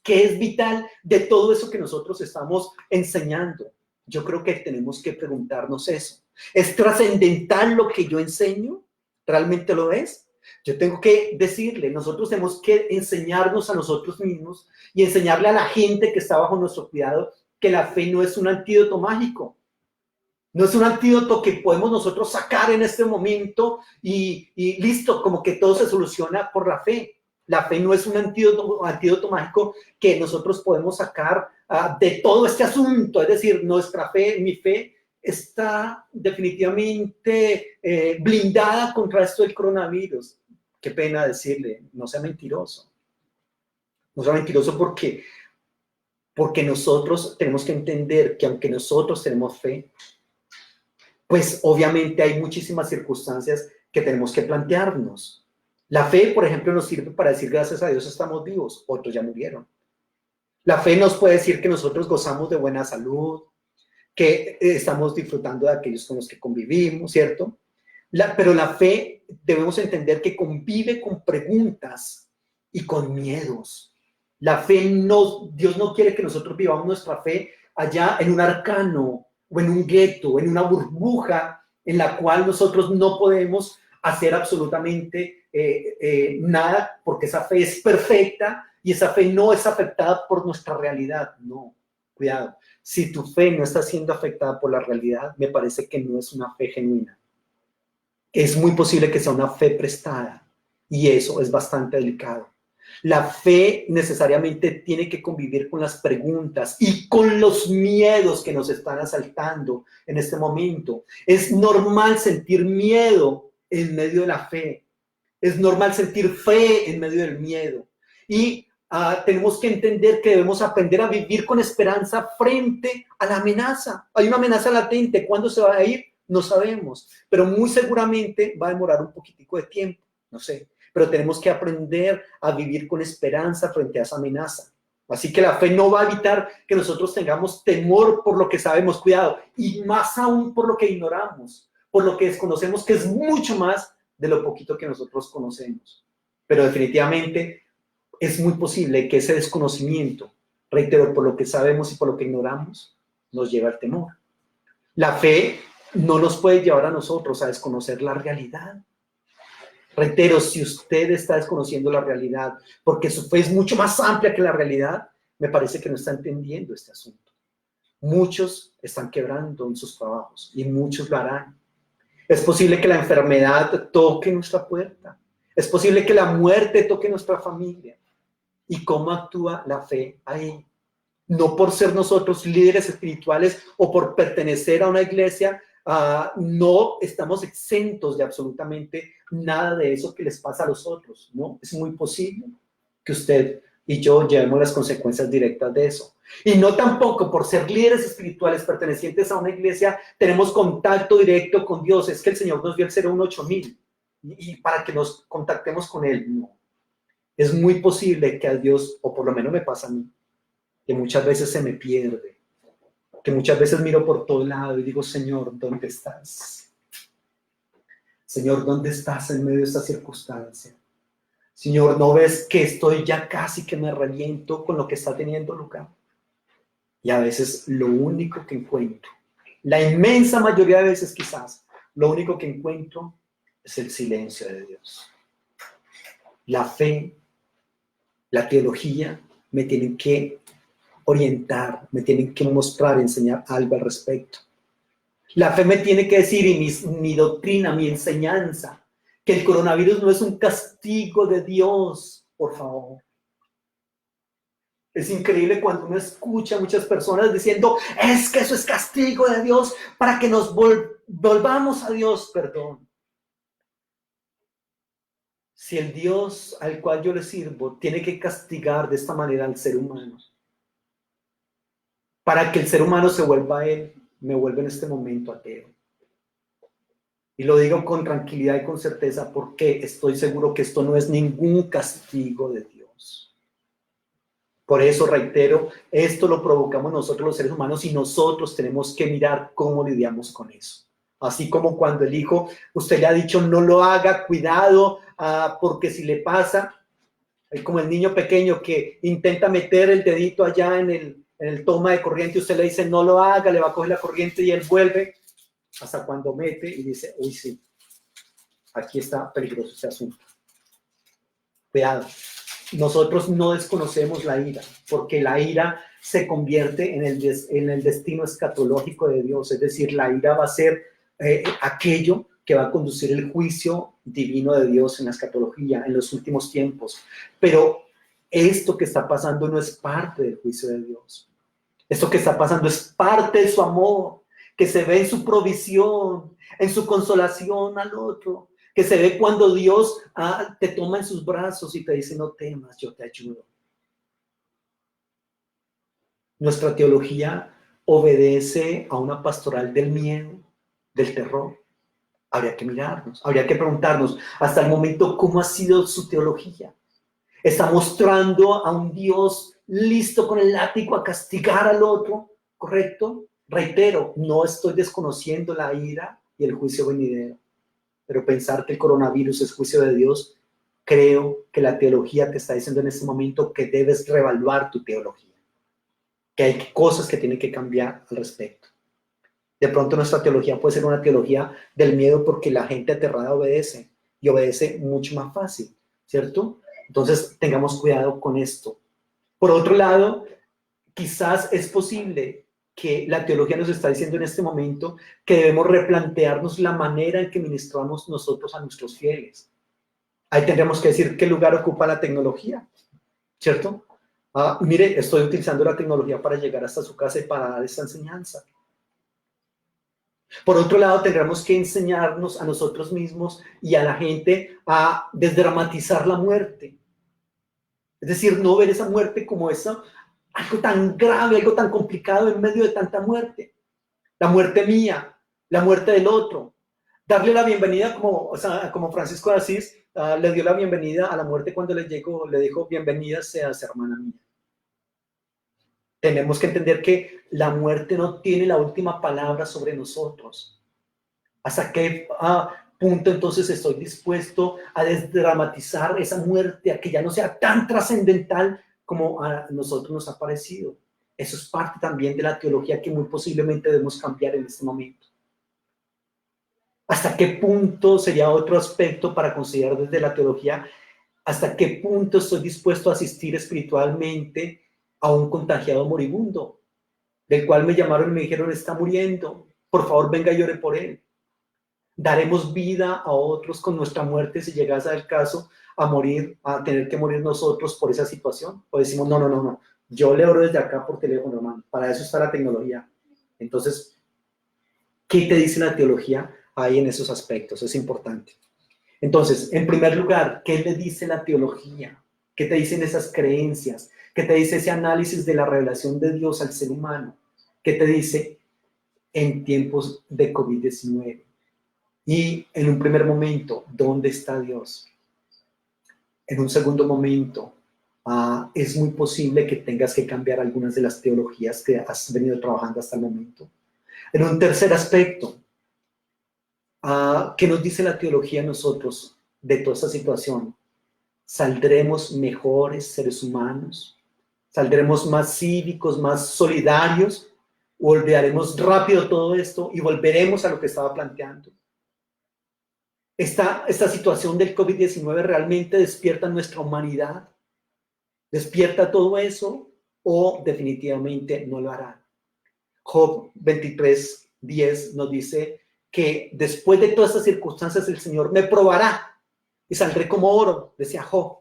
A: ¿Qué es vital de todo eso que nosotros estamos enseñando? Yo creo que tenemos que preguntarnos eso. ¿Es trascendental lo que yo enseño? ¿Realmente lo es? Yo tengo que decirle, nosotros tenemos que enseñarnos a nosotros mismos y enseñarle a la gente que está bajo nuestro cuidado que la fe no es un antídoto mágico. No es un antídoto que podemos nosotros sacar en este momento y listo, como que todo se soluciona por la fe. La fe no es un antídoto mágico que nosotros podemos sacar de todo este asunto. Es decir, nuestra fe, mi fe, está definitivamente blindada contra esto del coronavirus. Qué pena decirle, no sea mentiroso. No sea mentiroso porque nosotros tenemos que entender que aunque nosotros tenemos fe, pues obviamente hay muchísimas circunstancias que tenemos que plantearnos. La fe, por ejemplo, nos sirve para decir gracias a Dios estamos vivos, otros ya murieron. La fe nos puede decir que nosotros gozamos de buena salud, que estamos disfrutando de aquellos con los que convivimos, ¿cierto? Pero la fe debemos entender que convive con preguntas y con miedos. La fe no, Dios no quiere que nosotros vivamos nuestra fe allá en un arcano o en un gueto, en una burbuja en la cual nosotros no podemos hacer absolutamente nada porque esa fe es perfecta y esa fe no es afectada por nuestra realidad. No, cuidado. Si tu fe no está siendo afectada por la realidad, me parece que no es una fe genuina. Es muy posible que sea una fe prestada y eso es bastante delicado. La fe necesariamente tiene que convivir con las preguntas y con los miedos que nos están asaltando en este momento. Es normal sentir miedo en medio de la fe. Es normal sentir fe en medio del miedo. Y tenemos que entender que debemos aprender a vivir con esperanza frente a la amenaza. Hay una amenaza latente. ¿Cuándo se va a ir? No sabemos. Pero muy seguramente va a demorar un poquitico de tiempo. No sé. Pero tenemos que aprender a vivir con esperanza frente a esa amenaza. Así que la fe no va a evitar que nosotros tengamos temor por lo que sabemos, cuidado, y más aún por lo que ignoramos, por lo que desconocemos, que es mucho más de lo poquito que nosotros conocemos. Pero definitivamente es muy posible que ese desconocimiento, reitero, por lo que sabemos y por lo que ignoramos, nos lleve al temor. La fe no nos puede llevar a nosotros a desconocer la realidad. Reitero, si usted está desconociendo la realidad porque su fe es mucho más amplia que la realidad, me parece que no está entendiendo este asunto. Muchos están quebrando en sus trabajos y muchos lo harán. Es posible que la enfermedad toque nuestra puerta. Es posible que la muerte toque nuestra familia. ¿Y cómo actúa la fe ahí? No por ser nosotros líderes espirituales o por pertenecer a una iglesia, no estamos exentos de absolutamente nada de eso que les pasa a los otros, ¿no? Es muy posible que usted y yo llevemos las consecuencias directas de eso. Y no tampoco por ser líderes espirituales pertenecientes a una iglesia tenemos contacto directo con Dios. Es que el Señor nos dio el 018.000 y para que nos contactemos con Él, no. Es muy posible que a Dios, o por lo menos me pasa a mí, que muchas veces se me pierde, que muchas veces miro por todo lado y digo, Señor, ¿dónde estás? Señor, ¿dónde estás en medio de esta circunstancia? Señor, ¿no ves que estoy ya casi que me reviento con lo que está teniendo lugar? Y a veces lo único que encuentro, la inmensa mayoría de veces quizás, lo único que encuentro es el silencio de Dios. La fe, la teología me tienen que orientar, me tienen que mostrar, enseñar algo al respecto. La fe me tiene que decir, y mi doctrina, mi enseñanza, que el coronavirus no es un castigo de Dios, por favor. Es increíble cuando uno escucha a muchas personas diciendo, es que eso es castigo de Dios para que nos volvamos a Dios, perdón. Si el Dios al cual yo le sirvo tiene que castigar de esta manera al ser humano, para que el ser humano se vuelva a él, me vuelve en este momento ateo. Y lo digo con tranquilidad y con certeza porque estoy seguro que esto no es ningún castigo de Dios. Por eso reitero, esto lo provocamos nosotros los seres humanos y nosotros tenemos que mirar cómo lidiamos con eso. Así como cuando el hijo, usted le ha dicho no lo haga, cuidado, porque si le pasa, como el niño pequeño que intenta meter el dedito allá en el toma de corriente, usted le dice no lo haga, le va a coger la corriente y él vuelve hasta cuando mete y dice, uy sí, aquí está peligroso este asunto. Cuidado. Nosotros no desconocemos la ira, porque la ira se convierte en el destino escatológico de Dios, es decir, la ira va a ser aquello que va a conducir el juicio divino de Dios en la escatología, en los últimos tiempos. Pero esto que está pasando no es parte del juicio de Dios. Esto que está pasando es parte de su amor, que se ve en su provisión, en su consolación al otro, que se ve cuando Dios te toma en sus brazos y te dice, no temas, yo te ayudo. Nuestra teología obedece a una pastoral del miedo, del terror. Habría que mirarnos, habría que preguntarnos hasta el momento cómo ha sido su teología. ¿Está mostrando a un Dios listo con el látigo a castigar al otro? ¿Correcto? Reitero, no estoy desconociendo la ira y el juicio venidero. Pero pensar que el coronavirus es juicio de Dios, creo que la teología te está diciendo en este momento que debes reevaluar tu teología, que hay cosas que tienen que cambiar al respecto. De pronto nuestra teología puede ser una teología del miedo porque la gente aterrada obedece y obedece mucho más fácil, ¿cierto? Entonces tengamos cuidado con esto. Por otro lado, quizás es posible que la teología nos está diciendo en este momento que debemos replantearnos la manera en que ministramos nosotros a nuestros fieles. Ahí tendríamos que decir qué lugar ocupa la tecnología, ¿cierto? Mire, estoy utilizando la tecnología para llegar hasta su casa y para dar esta enseñanza. Por otro lado, tendremos que enseñarnos a nosotros mismos y a la gente a desdramatizar la muerte. Es decir, no ver esa muerte como eso, algo tan grave, algo tan complicado en medio de tanta muerte. La muerte mía, la muerte del otro. Darle la bienvenida como Francisco de Asís le dio la bienvenida a la muerte cuando le llegó, le dijo, bienvenida seas, hermana mía. Tenemos que entender que la muerte no tiene la última palabra sobre nosotros. ¿Hasta qué punto entonces estoy dispuesto a desdramatizar esa muerte, a que ya no sea tan trascendental como a nosotros nos ha parecido? Eso es parte también de la teología que muy posiblemente debemos cambiar en este momento. ¿Hasta qué punto sería otro aspecto para considerar desde la teología? ¿Hasta qué punto estoy dispuesto a asistir espiritualmente a un contagiado moribundo, del cual me llamaron y me dijeron, está muriendo, por favor venga y ore por él? ¿Daremos vida a otros con nuestra muerte si llegase al caso a morir, a tener que morir nosotros por esa situación? O decimos, no, yo le oro desde acá por teléfono, hermano, para eso está la tecnología. Entonces, ¿qué te dice la teología ahí en esos aspectos? Es importante. Entonces, en primer lugar, ¿qué le dice la teología? ¿Qué te dicen esas creencias? ¿Qué te dice ese análisis de la revelación de Dios al ser humano? ¿Qué te dice en tiempos de COVID-19? Y en un primer momento, ¿dónde está Dios? En un segundo momento, es muy posible que tengas que cambiar algunas de las teologías que has venido trabajando hasta el momento. En un tercer aspecto, ¿qué nos dice la teología a nosotros de toda esta situación? ¿Saldremos mejores seres humanos? ¿Saldremos más cívicos, más solidarios? ¿O olvidaremos rápido todo esto y volveremos a lo que estaba planteando? Esta situación del COVID-19 realmente despierta nuestra humanidad, despierta todo eso o definitivamente no lo hará. Job 23:10 nos dice que después de todas estas circunstancias el Señor me probará y saldré como oro, decía Job.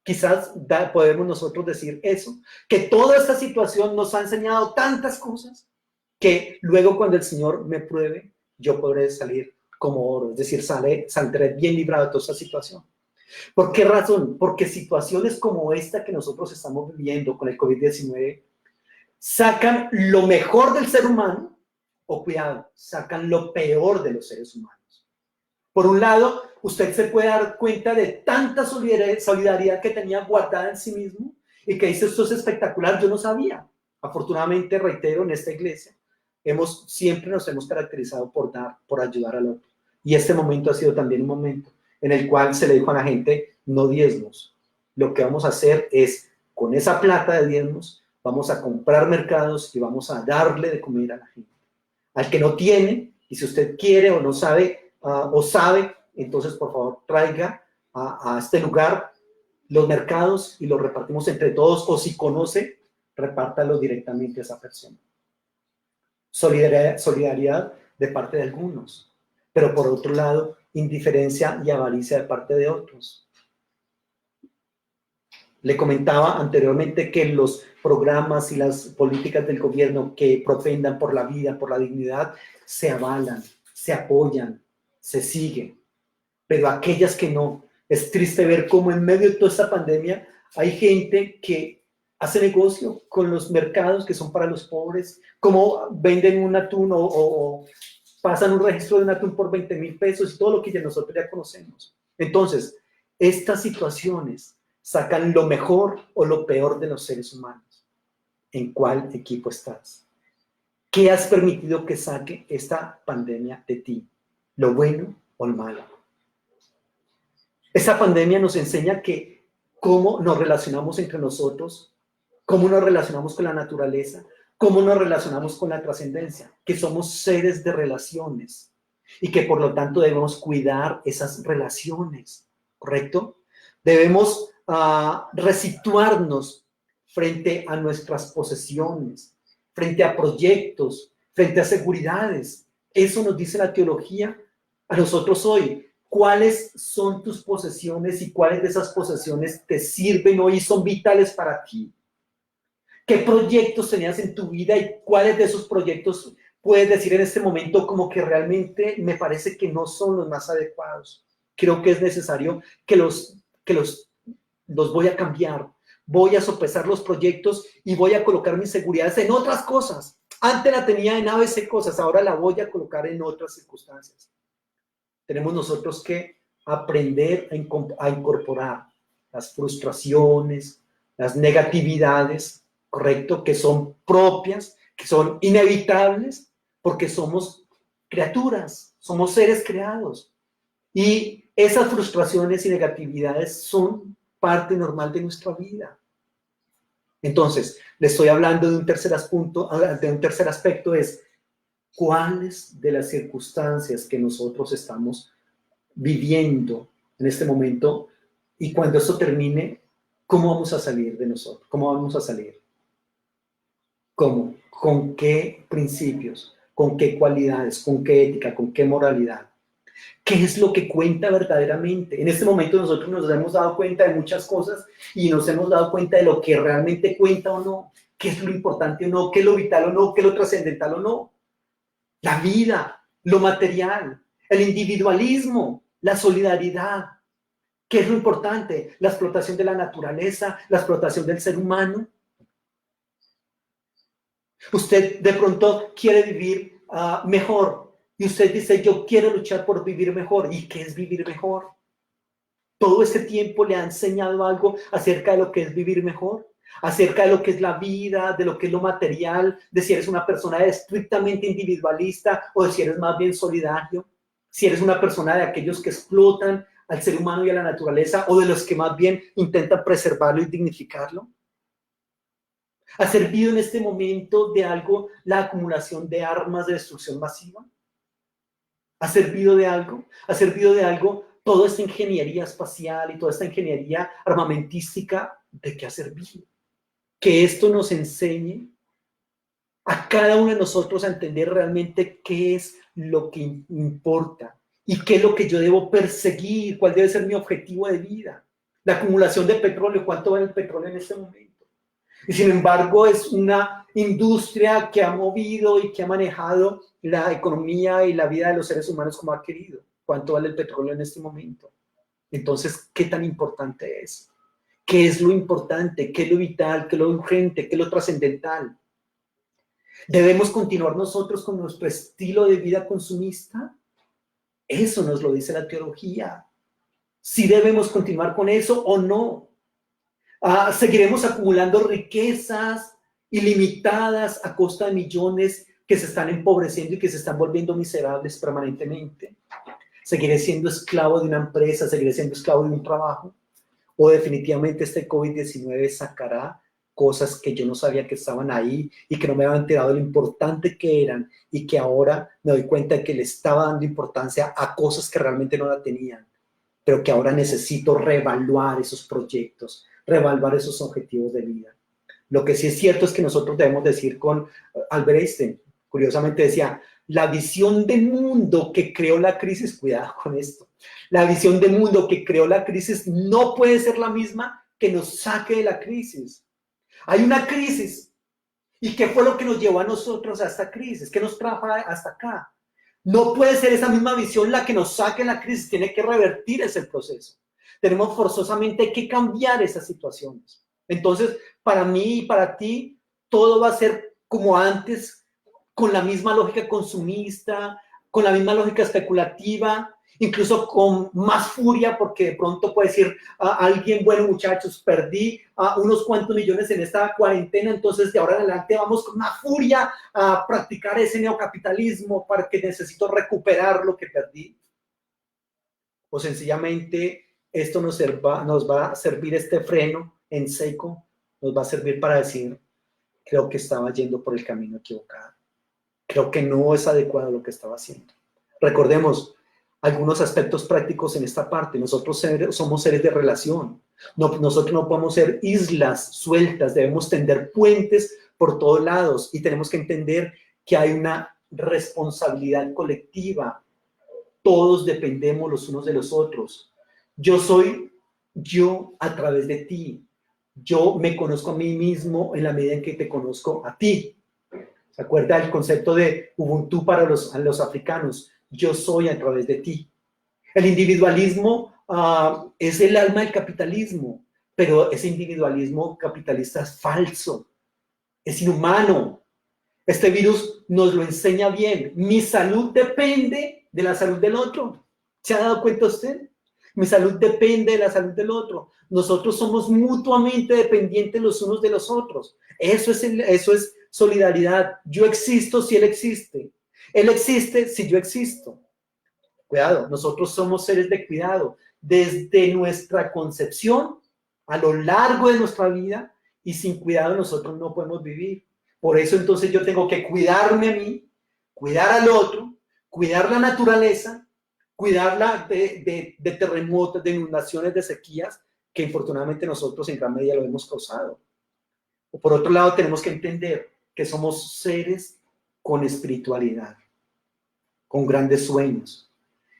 A: Quizás podemos nosotros decir eso, que toda esta situación nos ha enseñado tantas cosas que luego cuando el Señor me pruebe, yo podré salir como oro, es decir, saldré bien librado de toda esta situación. ¿Por qué razón? Porque situaciones como esta que nosotros estamos viviendo con el COVID-19 sacan lo mejor del ser humano, o cuidado, sacan lo peor de los seres humanos. Por un lado, usted se puede dar cuenta de tanta solidaridad que tenía guardada en sí mismo y que dice, esto es espectacular, yo no sabía. Afortunadamente, reitero, en esta iglesia siempre nos hemos caracterizado por dar, por ayudar al otro. Y este momento ha sido también un momento en el cual se le dijo a la gente, no diezmos. Lo que vamos a hacer es, con esa plata de diezmos, vamos a comprar mercados y vamos a darle de comer a la gente. Al que no tiene, y si usted quiere o no sabe, o sabe, entonces por favor traiga a este lugar los mercados y los repartimos entre todos, o si conoce, repártalo directamente a esa persona. Solidaridad de parte de algunos, pero por otro lado, indiferencia y avaricia de parte de otros. Le comentaba anteriormente que los programas y las políticas del gobierno que propendan por la vida, por la dignidad, se avalan, se apoyan, se siguen. Pero aquellas que no, es triste ver cómo en medio de toda esta pandemia hay gente que hace negocio con los mercados que son para los pobres, cómo venden un atún o pasan un registro de un atún por 20,000 pesos y todo lo que nosotros ya conocemos. Entonces, estas situaciones sacan lo mejor o lo peor de los seres humanos. ¿En cuál equipo estás? ¿Qué has permitido que saque esta pandemia de ti? ¿Lo bueno o lo malo? Esta pandemia nos enseña que cómo nos relacionamos entre nosotros, cómo nos relacionamos con la naturaleza, cómo nos relacionamos con la trascendencia, que somos seres de relaciones y que por lo tanto debemos cuidar esas relaciones, ¿correcto? Debemos resituarnos frente a nuestras posesiones, frente a proyectos, frente a seguridades. Eso nos dice la teología a nosotros hoy. ¿Cuáles son tus posesiones y cuáles de esas posesiones te sirven hoy y son vitales para ti? ¿Qué proyectos tenías en tu vida y cuáles de esos proyectos puedes decir en este momento como que realmente me parece que no son los más adecuados? Creo que es necesario que los voy a cambiar, voy a sopesar los proyectos y voy a colocar mis seguridades en otras cosas. Antes la tenía en ABC cosas, ahora la voy a colocar en otras circunstancias. Tenemos nosotros que aprender a incorporar las frustraciones, las negatividades, ¿correcto? Que son propias, que son inevitables, porque somos criaturas, somos seres creados. Y esas frustraciones y negatividades son parte normal de nuestra vida. Entonces, le estoy hablando de un tercer aspecto, es cuáles de las circunstancias que nosotros estamos viviendo en este momento y cuando esto termine, ¿cómo vamos a salir de nosotros? ¿Cómo vamos a salir? ¿Cómo? ¿Con qué principios? ¿Con qué cualidades? ¿Con qué ética? ¿Con qué moralidad? ¿Qué es lo que cuenta verdaderamente? En este momento nosotros nos hemos dado cuenta de muchas cosas y nos hemos dado cuenta de lo que realmente cuenta o no, qué es lo importante o no, qué es lo vital o no, qué es lo trascendental o no. La vida, lo material, el individualismo, la solidaridad. ¿Qué es lo importante? La explotación de la naturaleza, la explotación del ser humano. Usted de pronto quiere vivir mejor y usted dice, yo quiero luchar por vivir mejor. ¿Y qué es vivir mejor? Todo este tiempo le ha enseñado algo acerca de lo que es vivir mejor, acerca de lo que es la vida, de lo que es lo material, de si eres una persona estrictamente individualista o de si eres más bien solidario, si eres una persona de aquellos que explotan al ser humano y a la naturaleza o de los que más bien intentan preservarlo y dignificarlo. ¿Ha servido en este momento de algo la acumulación de armas de destrucción masiva? ¿Ha servido de algo? ¿Ha servido de algo toda esta ingeniería espacial y toda esta ingeniería armamentística? ¿De qué ha servido? Que esto nos enseñe a cada uno de nosotros a entender realmente qué es lo que importa y qué es lo que yo debo perseguir, cuál debe ser mi objetivo de vida. La acumulación de petróleo, ¿cuánto vale el petróleo en este momento? Y sin embargo es una industria que ha movido y que ha manejado la economía y la vida de los seres humanos como ha querido. ¿Cuánto vale el petróleo en este momento? Entonces, ¿qué tan importante es? ¿Qué es lo importante? ¿Qué es lo vital? ¿Qué es lo urgente? ¿Qué es lo trascendental? ¿Debemos continuar nosotros con nuestro estilo de vida consumista? Eso nos lo dice la teología. Si debemos continuar con eso o no. Seguiremos acumulando riquezas ilimitadas a costa de millones que se están empobreciendo y que se están volviendo miserables permanentemente. Seguiré siendo esclavo de una empresa, seguiré siendo esclavo de un trabajo. O definitivamente este COVID-19 sacará cosas que yo no sabía que estaban ahí y que no me había enterado de lo importante que eran y que ahora me doy cuenta de que le estaba dando importancia a cosas que realmente no la tenían, pero que ahora necesito reevaluar esos proyectos, reevaluar esos objetivos de vida. Lo que sí es cierto es que nosotros debemos decir con Albert Einstein, curiosamente decía, la visión de mundo que creó la crisis, cuidado con esto, la visión de mundo que creó la crisis no puede ser la misma que nos saque de la crisis. Hay una crisis. ¿Y qué fue lo que nos llevó a nosotros a esta crisis? ¿Qué nos trajo hasta acá? No puede ser esa misma visión la que nos saque de la crisis. Tiene que revertir ese proceso. Tenemos forzosamente que cambiar esas situaciones. Entonces, para mí y para ti, todo va a ser como antes, con la misma lógica consumista, con la misma lógica especulativa, incluso con más furia, porque de pronto puede decir a alguien, bueno, muchachos, perdí unos cuantos millones en esta cuarentena, entonces de ahora en adelante vamos con más furia a practicar ese neocapitalismo para que necesito recuperar lo que perdí. O sencillamente esto nos va a servir este freno en seco, nos va a servir para decir, creo que estaba yendo por el camino equivocado. Creo que no es adecuado lo que estaba haciendo. Recordemos algunos aspectos prácticos en esta parte. Nosotros somos seres de relación. Nosotros no podemos ser islas sueltas. Debemos tender puentes por todos lados y tenemos que entender que hay una responsabilidad colectiva. Todos dependemos los unos de los otros. Yo soy yo a través de ti. Yo me conozco a mí mismo en la medida en que te conozco a ti. ¿Se acuerda del concepto de Ubuntu para los africanos? Yo soy a través de ti. El individualismo es el alma del capitalismo, pero ese individualismo capitalista es falso, es inhumano. Este virus nos lo enseña bien. Mi salud depende de la salud del otro. ¿Se ha dado cuenta usted? Mi salud depende de la salud del otro. Nosotros somos mutuamente dependientes los unos de los otros. Eso es solidaridad. Yo existo si él existe. Él existe si yo existo. Cuidado, nosotros somos seres de cuidado. Desde nuestra concepción, a lo largo de nuestra vida, y sin cuidado nosotros no podemos vivir. Por eso entonces yo tengo que cuidarme a mí, cuidar al otro, cuidar la naturaleza, cuidarla de terremotos, de inundaciones, de sequías, que infortunadamente nosotros en gran medida lo hemos causado. O por otro lado, tenemos que entender que somos seres con espiritualidad, con grandes sueños,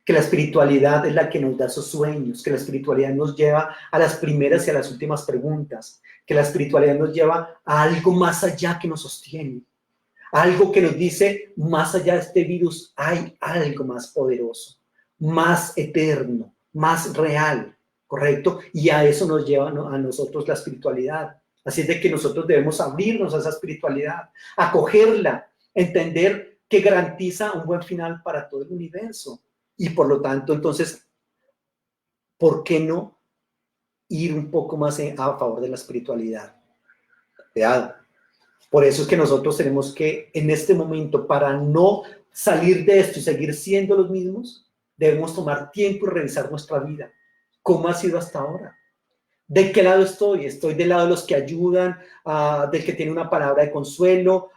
A: que la espiritualidad es la que nos da esos sueños, que la espiritualidad nos lleva a las primeras y a las últimas preguntas, que la espiritualidad nos lleva a algo más allá que nos sostiene, algo que nos dice, más allá de este virus hay algo más poderoso, más eterno, más real, ¿correcto? Y a eso nos lleva a nosotros la espiritualidad. Así es de que nosotros debemos abrirnos a esa espiritualidad, acogerla, entender que garantiza un buen final para todo el universo. Y por lo tanto, entonces, ¿por qué no ir un poco más a favor de la espiritualidad? Cuidado. Por eso es que nosotros tenemos que, en este momento, para no salir de esto y seguir siendo los mismos, debemos tomar tiempo y revisar nuestra vida. ¿Cómo ha sido hasta ahora? ¿De qué lado estoy? ¿Estoy del lado de los que ayudan, del que tiene una palabra de consuelo,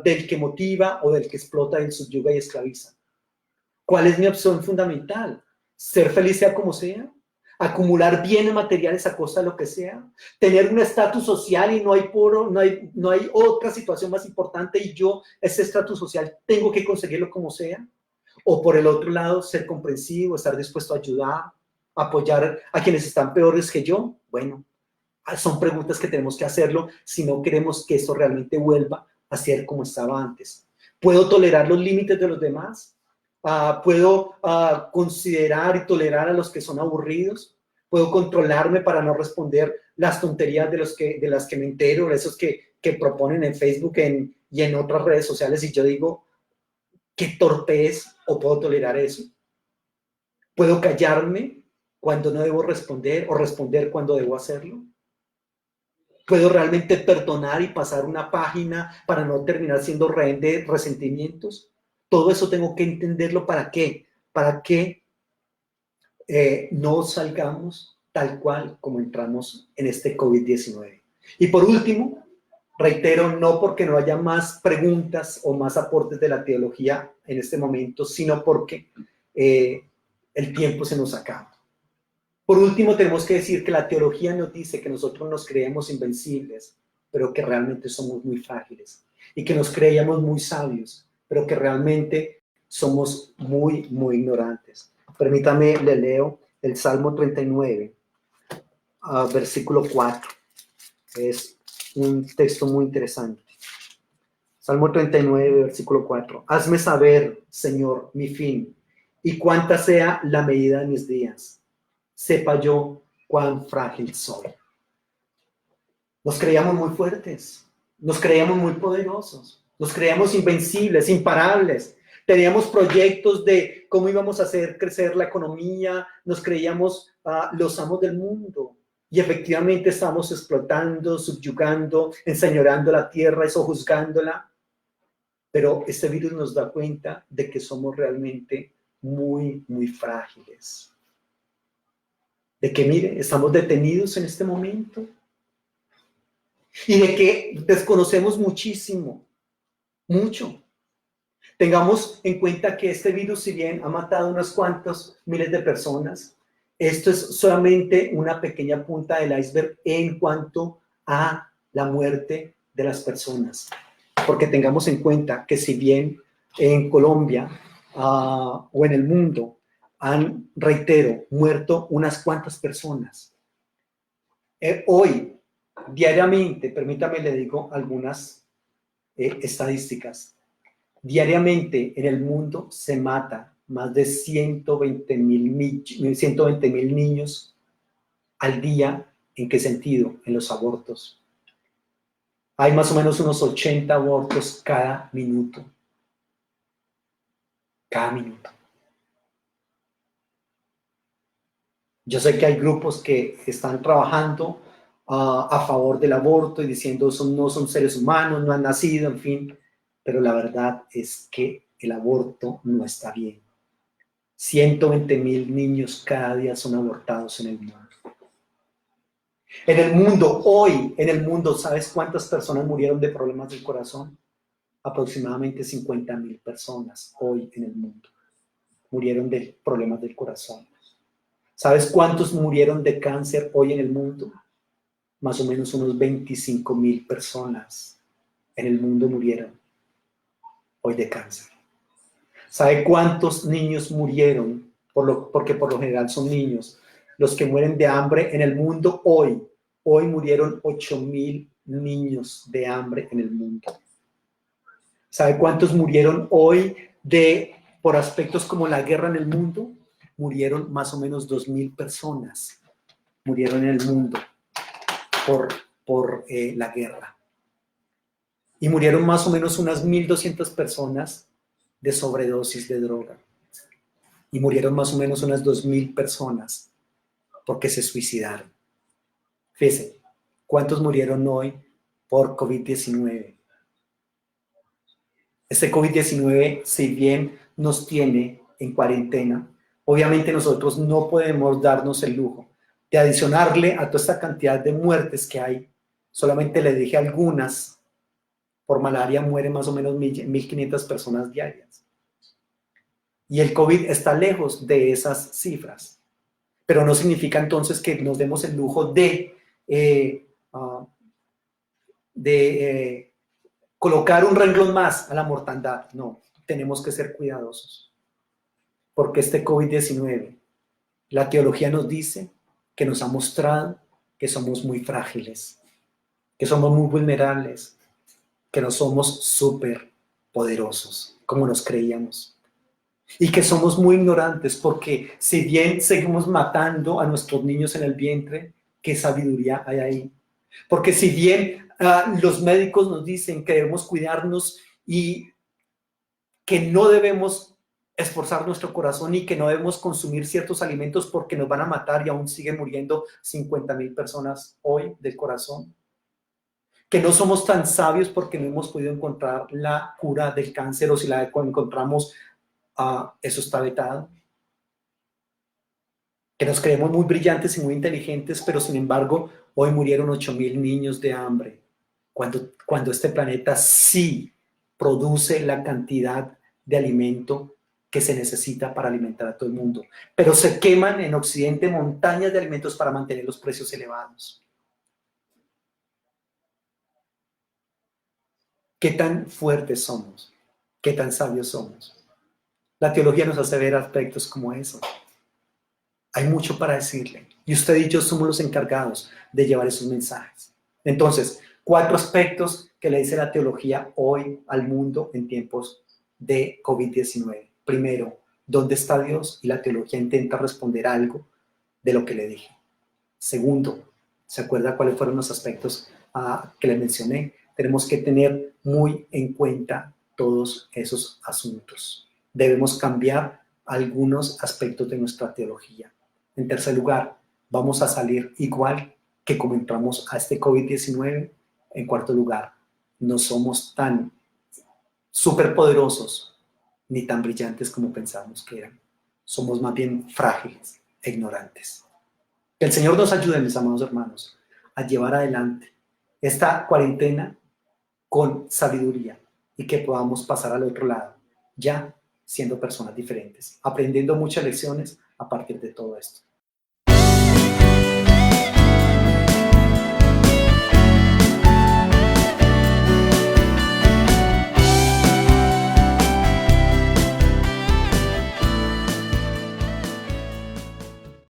A: del que motiva o del que explota y subyuga y esclaviza? ¿Cuál es mi opción fundamental? ¿Ser feliz sea como sea? ¿Acumular bienes materiales a costa de lo que sea? ¿Tener un estatus social y no hay otra situación más importante y yo, ese estatus social, tengo que conseguirlo como sea? ¿O por el otro lado, ser comprensivo, estar dispuesto a ayudar, apoyar a quienes están peores que yo? Bueno, son preguntas que tenemos que hacerlo si no queremos que esto realmente vuelva a ser como estaba antes. ¿Puedo tolerar los límites de los demás? ¿Puedo considerar y tolerar a los que son aburridos? ¿Puedo controlarme para no responder las tonterías de las que me entero, de esos que proponen en Facebook y en otras redes sociales? Y yo digo, ¿qué torpe es o puedo tolerar eso? ¿Puedo callarme cuando no debo responder o responder cuando debo hacerlo? ¿Puedo realmente perdonar y pasar una página para no terminar siendo rehén de resentimientos? Todo eso tengo que entenderlo. ¿Para qué? Para que no salgamos tal cual como entramos en este COVID-19. Y por último, reitero, no porque no haya más preguntas o más aportes de la teología en este momento, sino porque el tiempo se nos acaba. Por último, tenemos que decir que la teología nos dice que nosotros nos creemos invencibles, pero que realmente somos muy frágiles, y que nos creíamos muy sabios, pero que realmente somos muy, muy ignorantes. Permítame, le leo el Salmo 39, versículo 4. Es un texto muy interesante. Salmo 39, versículo 4. Hazme saber, Señor, mi fin, y cuánta sea la medida de mis días. Sepa yo cuán frágil soy. Nos creíamos muy fuertes, nos creíamos muy poderosos, nos creíamos invencibles, imparables. Teníamos proyectos de cómo íbamos a hacer crecer la economía, nos creíamos los amos del mundo. Y efectivamente estamos explotando, subyugando, enseñoreando la tierra, sojuzgándola. Pero este virus nos da cuenta de que somos realmente muy, muy frágiles. De que, mire, estamos detenidos en este momento y de que desconocemos muchísimo, mucho. Tengamos en cuenta que este virus, si bien ha matado unos cuantos miles de personas, esto es solamente una pequeña punta del iceberg en cuanto a la muerte de las personas. Porque tengamos en cuenta que si bien en Colombia o en el mundo han, reitero, muerto unas cuantas personas, hoy, diariamente, permítame le digo algunas estadísticas. Diariamente en el mundo se mata más de 120,000 niños al día. ¿En qué sentido? En los abortos. Hay más o menos unos 80 abortos cada minuto. Cada minuto. Yo sé que hay grupos que están trabajando a favor del aborto y diciendo no son seres humanos, no han nacido, en fin, pero la verdad es que el aborto no está bien. 120,000 niños cada día son abortados en el mundo. En el mundo, hoy, en el mundo, ¿sabes cuántas personas murieron de problemas del corazón? Aproximadamente 50,000 personas hoy en el mundo murieron de problemas del corazón. ¿Sabes cuántos murieron de cáncer hoy en el mundo? Más o menos unos 25,000 personas en el mundo murieron hoy de cáncer. ¿Sabe cuántos niños murieron? Porque por lo general son niños. Los que mueren de hambre en el mundo hoy murieron 8,000 niños de hambre en el mundo. ¿Sabe cuántos murieron hoy por aspectos como la guerra en el mundo? Murieron más o menos 2,000 personas. Murieron en el mundo por la guerra. Y murieron más o menos unas 1,200 personas de sobredosis de droga. Y murieron más o menos unas 2,000 personas porque se suicidaron. Fíjense, ¿cuántos murieron hoy por COVID-19? Este COVID-19, si bien nos tiene en cuarentena, obviamente nosotros no podemos darnos el lujo de adicionarle a toda esta cantidad de muertes que hay. Solamente le dije algunas. Por malaria mueren más o menos 1,500 personas diarias. Y el COVID está lejos de esas cifras. Pero no significa entonces que nos demos el lujo de colocar un renglón más a la mortandad. No, tenemos que ser cuidadosos. Porque este COVID-19, la teología nos dice que nos ha mostrado que somos muy frágiles, que somos muy vulnerables, que no somos súper poderosos como nos creíamos. Y que somos muy ignorantes porque si bien seguimos matando a nuestros niños en el vientre, ¿qué sabiduría hay ahí? Porque si bien los médicos nos dicen que debemos cuidarnos y que no debemos esforzar nuestro corazón y que no debemos consumir ciertos alimentos porque nos van a matar y aún siguen muriendo 50.000 personas hoy del corazón. Que no somos tan sabios porque no hemos podido encontrar la cura del cáncer o si la encontramos, eso está vetado. Que nos creemos muy brillantes y muy inteligentes, pero sin embargo hoy murieron 8.000 niños de hambre. Cuando este planeta sí produce la cantidad de alimento que se necesita para alimentar a todo el mundo. Pero se queman en Occidente montañas de alimentos para mantener los precios elevados. ¿Qué tan fuertes somos? ¿Qué tan sabios somos? La teología nos hace ver aspectos como eso. Hay mucho para decirle. Y usted y yo somos los encargados de llevar esos mensajes. Entonces, 4 aspectos que le dice la teología hoy al mundo en tiempos de COVID-19. Primero, ¿dónde está Dios? Y la teología intenta responder algo de lo que le dije. Segundo, ¿se acuerda cuáles fueron los aspectos que le mencioné? Tenemos que tener muy en cuenta todos esos asuntos. Debemos cambiar algunos aspectos de nuestra teología. En tercer lugar, vamos a salir igual que como entramos a este COVID-19. En cuarto lugar, no somos tan superpoderosos ni tan brillantes como pensamos que eran. Somos más bien frágiles e ignorantes. Que el Señor nos ayude, mis amados hermanos, a llevar adelante esta cuarentena con sabiduría y que podamos pasar al otro lado, ya siendo personas diferentes, aprendiendo muchas lecciones a partir de todo esto.